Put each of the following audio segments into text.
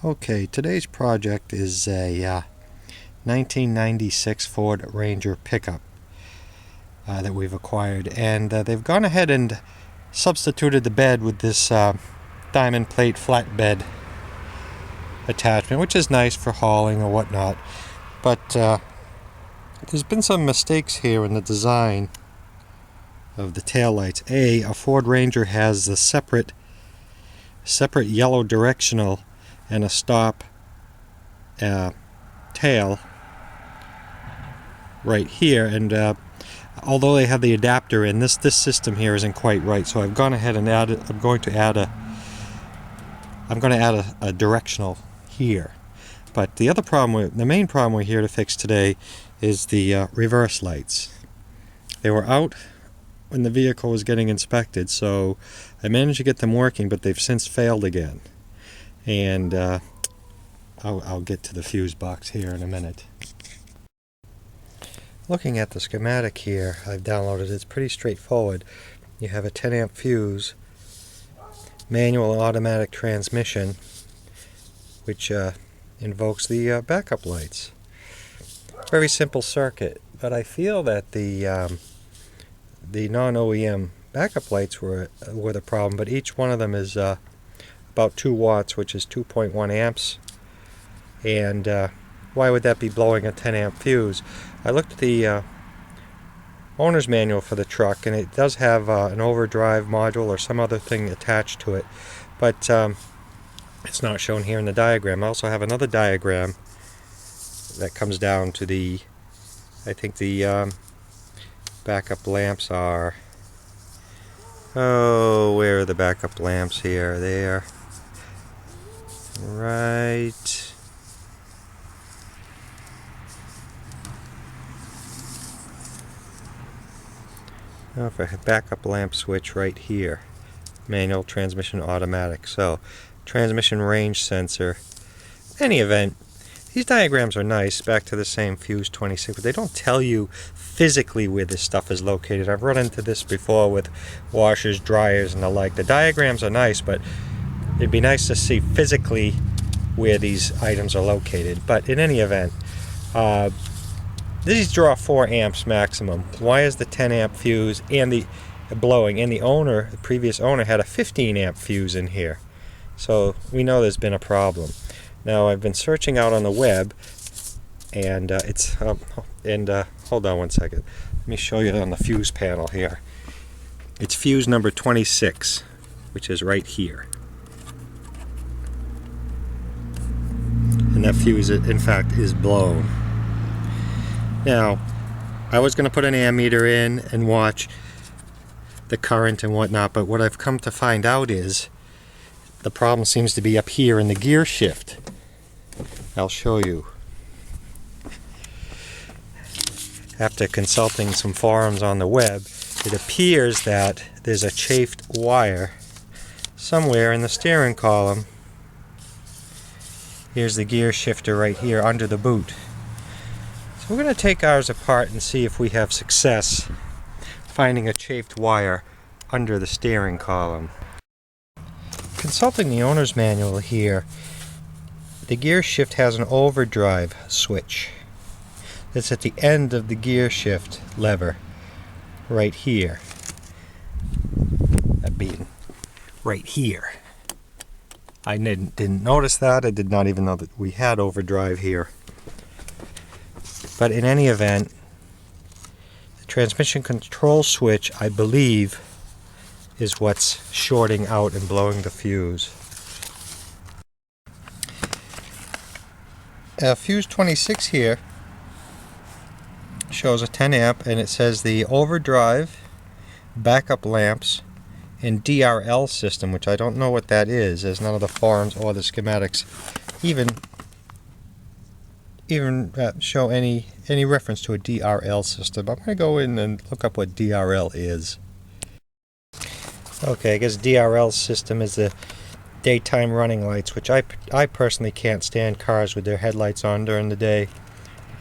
Okay, today's project is a 1996 Ford Ranger pickup that we've acquired, and they've gone ahead and substituted the bed with this diamond plate flatbed attachment, which is nice for hauling or whatnot, but there's been some mistakes here in the design of the taillights. A Ford Ranger has a separate yellow directional and a stop tail right here, and although they have the adapter in, this system here isn't quite right, so I've gone ahead and added. I'm going to add a directional here. But the main problem we're here to fix today is the reverse lights. They were out when the vehicle was getting inspected, so I managed to get them working, but they've since failed again. And I'll get to the fuse box here in a minute. Looking at the schematic here I've downloaded, it's pretty straightforward. You have a 10 amp fuse, manual and automatic transmission, which invokes the backup lights. Very simple circuit, but I feel that the non-OEM backup lights were the problem, but each one of them is about 2 watts, which is 2.1 amps. And why would that be blowing a 10 amp fuse? I looked at the owner's manual for the truck, and it does have an overdrive module or some other thing attached to it, but it's not shown here in the diagram. I also have another diagram that comes down to the, I think the backup lamps are, oh, where are the backup lamps here? There. Right. Oh, for a backup lamp switch right here. Manual, transmission, automatic. So, transmission range sensor. In any event, these diagrams are nice, back to the same fuse 26, but they don't tell you physically where this stuff is located. I've run into this before with washers, dryers, and the like. The diagrams are nice, but it'd be nice to see physically where these items are located. But in any event, these draw 4 amps maximum. Why is the 10 amp fuse and the blowing? And the previous owner had a 15 amp fuse in here. So we know there's been a problem. Now I've been searching out on the web, and hold on one second. Let me show you on the fuse panel here. It's fuse number 26, which is right here. And that fuse, in fact, is blown. Now, I was going to put an ammeter in and watch the current and whatnot, but what I've come to find out is the problem seems to be up here in the gear shift. I'll show you. After consulting some forums on the web, it appears that there's a chafed wire somewhere in the steering column. Here's the gear shifter right here under the boot. So we're going to take ours apart and see if we have success finding a chafed wire under the steering column. Consulting the owner's manual here, the gear shift has an overdrive switch that's at the end of the gear shift lever right here. That being right here. I didn't notice that. I did not even know that we had overdrive here. But in any event, the transmission control switch, I believe, is what's shorting out and blowing the fuse. Fuse 26 here shows a 10 amp, and it says the overdrive, backup lamps, and DRL system, which I don't know what that is, as none of the forums or the schematics even show any reference to a DRL system. I'm going to go in and look up what DRL is. Okay, I guess DRL system is the daytime running lights, which I personally can't stand cars with their headlights on during the day,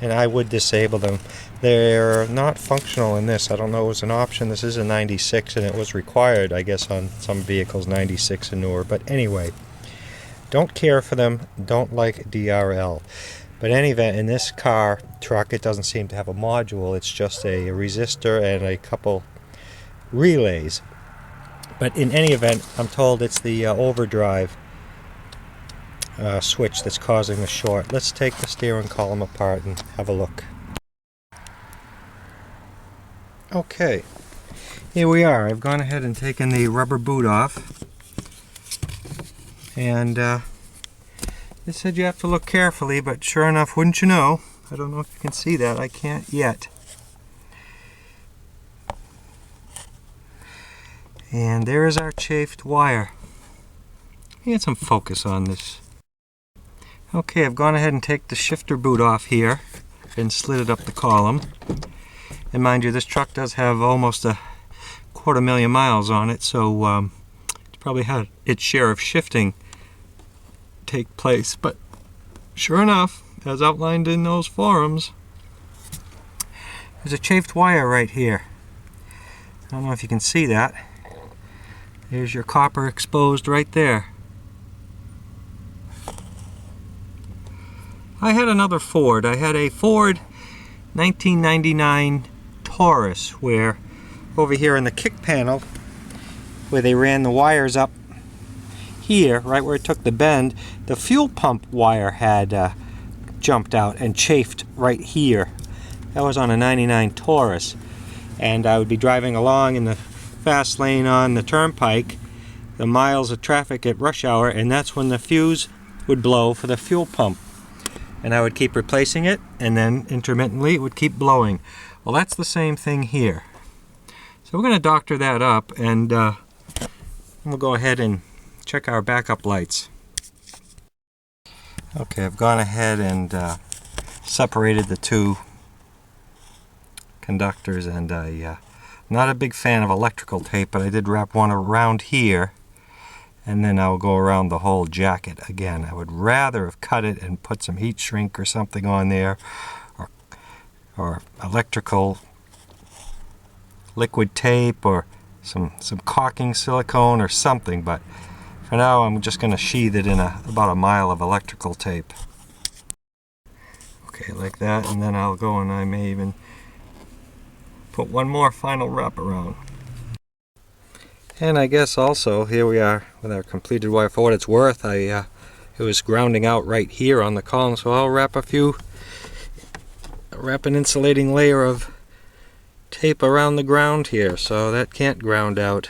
and I would disable them. They're not functional in this. I don't know, it was an option. This is a 96 and it was required, I guess, on some vehicles, 96 and newer. But anyway, Don't care for them, don't like DRL. But in any event, in this truck, it doesn't seem to have a module. It's just a resistor and a couple relays. But in any event, I'm told it's the overdrive switch that's causing the short. Let's take the steering column apart and have a look. Okay, here we are. I've gone ahead and taken the rubber boot off, and it said you have to look carefully, but sure enough, wouldn't you know, I don't know if you can see that, I can't yet. And there is our chafed wire. Get some focus on this. Okay, I've gone ahead and taken the shifter boot off here and slid it up the column. And mind you, this truck does have almost 250,000 miles on it, so it's probably had its share of shifting take place. But sure enough, as outlined in those forums, there's a chafed wire right here. I don't know if you can see that. There's your copper exposed right there. I had another Ford. I had a Ford 1999 Taurus, where over here in the kick panel, where they ran the wires up here, right where it took the bend, the fuel pump wire had jumped out and chafed right here. That was on a 99 Taurus. And I would be driving along in the fast lane on the turnpike, the miles of traffic at rush hour, and that's when the fuse would blow for the fuel pump. And I would keep replacing it, and then intermittently it would keep blowing. Well, that's the same thing here. So we're going to doctor that up, and we'll go ahead and check our backup lights. Okay, I've gone ahead and separated the two conductors, and I'm not a big fan of electrical tape, but I did wrap one around here, and then I'll go around the whole jacket again. I would rather have cut it and put some heat shrink or something on there, or electrical liquid tape, or some caulking silicone or something, but for now I'm just going to sheathe it in about a mile of electrical tape. Okay, like that, and then I'll go and I may even put one more final wrap around. And I guess also, here we are with our completed wire. For what it's worth, it was grounding out right here on the column, so I'll wrap an insulating layer of tape around the ground here, so that can't ground out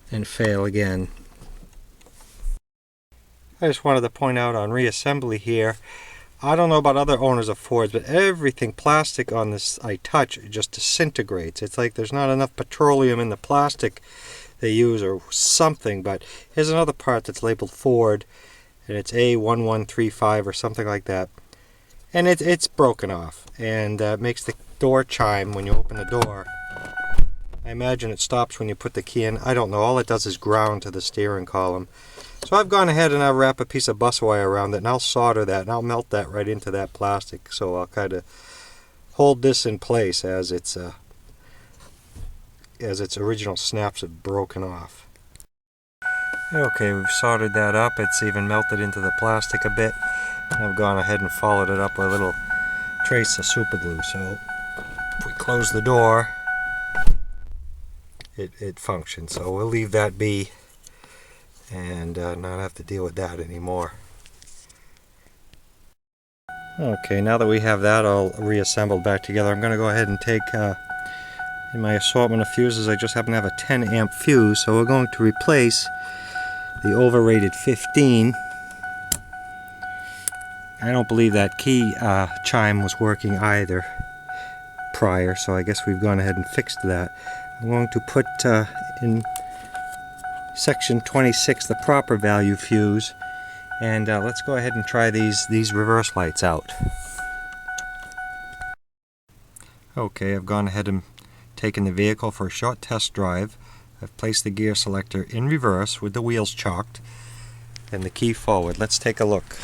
and fail again. I just wanted to point out on reassembly here, I don't know about other owners of Fords, but everything plastic on this I touch just disintegrates. It's like there's not enough petroleum in the plastic they use or something. But here's another part that's labeled Ford, and it's A1135 or something like that. And it's broken off, and makes the door chime when you open the door. I imagine it stops when you put the key in. I don't know. All it does is ground to the steering column. So I've gone ahead and I'll wrap a piece of bus wire around it, and I'll solder that, and I'll melt that right into that plastic. So I'll kind of hold this in place as its original snaps have broken off. Okay, we've soldered that up. It's even melted into the plastic a bit. And I've gone ahead and followed it up with a little trace of super glue. So if we close the door, it functions. So we'll leave that be and not have to deal with that anymore. Okay, now that we have that all reassembled back together, I'm going to go ahead and take in my assortment of fuses, I just happen to have a 10 amp fuse, so we're going to replace the overrated 15. I don't believe that key chime was working either prior, so I guess we've gone ahead and fixed that. I'm going to put in section 26 the proper value fuse, and let's go ahead and try these reverse lights out. Okay, I've gone ahead and taken the vehicle for a short test drive. I've placed the gear selector in reverse with the wheels chalked and the key forward. Let's take a look.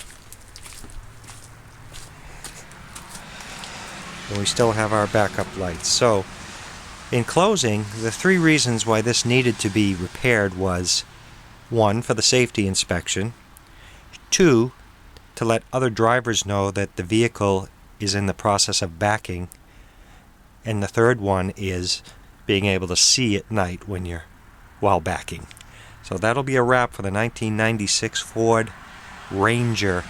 And we still have our backup lights. So in closing, the three reasons why this needed to be repaired was One, for the safety inspection. Two, to let other drivers know that the vehicle is in the process of backing. And the third one is being able to see at night while backing. So that'll be a wrap for the 1996 Ford Ranger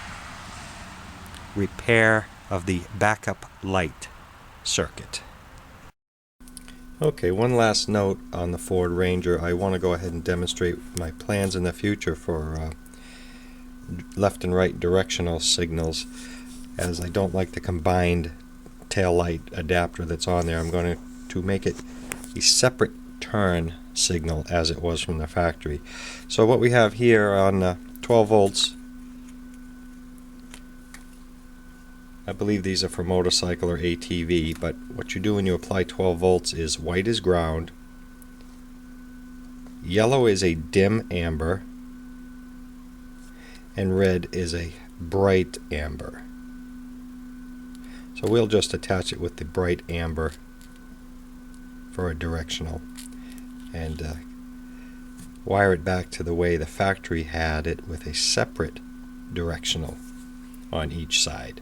repair of the backup light circuit. Okay, one last note on the Ford Ranger. I want to go ahead and demonstrate my plans in the future for left and right directional signals, as I don't like the combined tail light adapter that's on there. I'm going to make it a separate turn signal as it was from the factory. So what we have here on 12 volts, I believe these are for motorcycle or ATV, but what you do when you apply 12 volts is white is ground, yellow is a dim amber, and red is a bright amber. So we'll just attach it with the bright amber for a directional and wire it back to the way the factory had it, with a separate directional on each side.